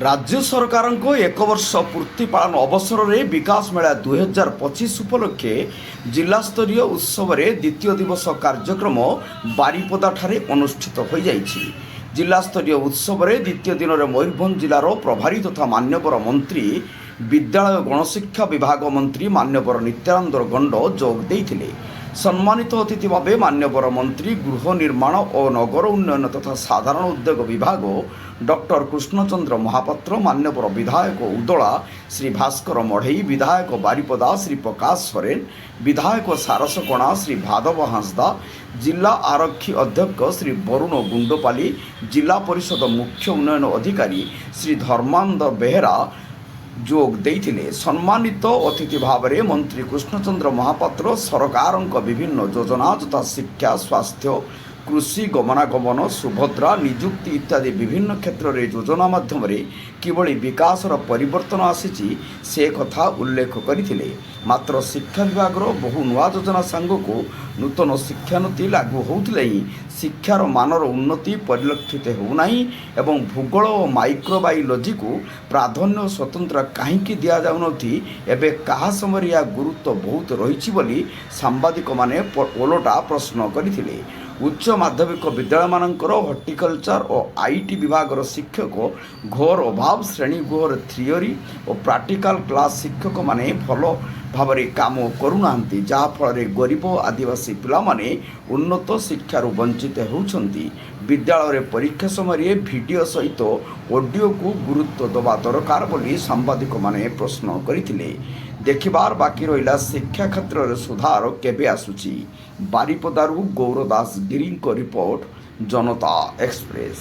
राज्य सरकार एक वर्ष पूर्ति पालन अवसर में विकास मेला 2025 उपलक्षे जिलास्तरीय उत्सव में द्वितीय दिवस कार्यक्रम बारिपदा ठारे अनुष्ठित हो जाइछि। जिलास्तरीय उत्सव में द्वितीय दिन में मयूरभंज जिलार प्रभारी तथा मान्यवर मंत्री विद्यालय गणशिक्षा विभाग मंत्री मान्यवर नित्यानंद गंड जोग देइथिले। सम्मानित अतिथि भावे मान्यवर मंत्री गृह निर्माण और नगर उन्नयन तथा साधारण उद्योग विभाग डॉक्टर कृष्णचंद्र महापात्र, मान्यवर विधायक उदला श्री भास्कर मढ़ई, विधायक बारिपदा श्री प्रकाश सोरेन, विधायक सारसकोणा श्री भादव हांसदा, जिला आरक्षी अध्यक्ष श्री वरुण गुंडपाली, जिला परिषद मुख्य उन्नयन अधिकारी श्री धर्मानंद बेहेरा जोग देइथिले। सम्मानित अतिथि भाव में मंत्री कृष्णचंद्र महापात्र सरकार विभिन्न योजना तथा शिक्षा, स्वास्थ्य, कृषि, गमनागमन, सुभद्रा, निजुक्ति इत्यादि विभिन्न क्षेत्र में योजना माध्यम किभली विकासर परिवर्तन आसी से कथा उल्लेख करथिले। मात्र शिक्षा विभाग बहु नुआ योजना सांग को नूतन शिक्षानीति लागू होउथिले ही शिक्षार मानर उन्नति परिलक्षित होना एवं भूगोल और माइक्रोबायोलॉजी को प्राधान्य स्वतंत्र कहीं दि जाउनथि एबे कहा समय या गुरुत्व बहुत रही बोली सांबादिक माने ओलटा प्रश्न करथिले। उच्च माध्यमिक विद्यालय मानकर हॉर्टिकल्चर और आईटी विभाग शिक्षक घोर अभाव, श्रेणीगृह थियोरी और प्रैक्टिकल क्लास शिक्षक माने भल भाव काम करूना, जहाँफल गरीब आदिवासी पिला माने उन्नत शिक्षार वंचित होउछंती। विद्यालय परीक्षा समय वीडियो सहित ऑडियो को गुरुत्व देवा दरकार बोली सांबादिक माने प्रश्न करथिले। देखिबार बाकी रहिला शिक्षा क्षेत्र में सुधार केबे आसुची। बारिपदारू गौरदास गिरी रिपोर्ट, जनता एक्सप्रेस।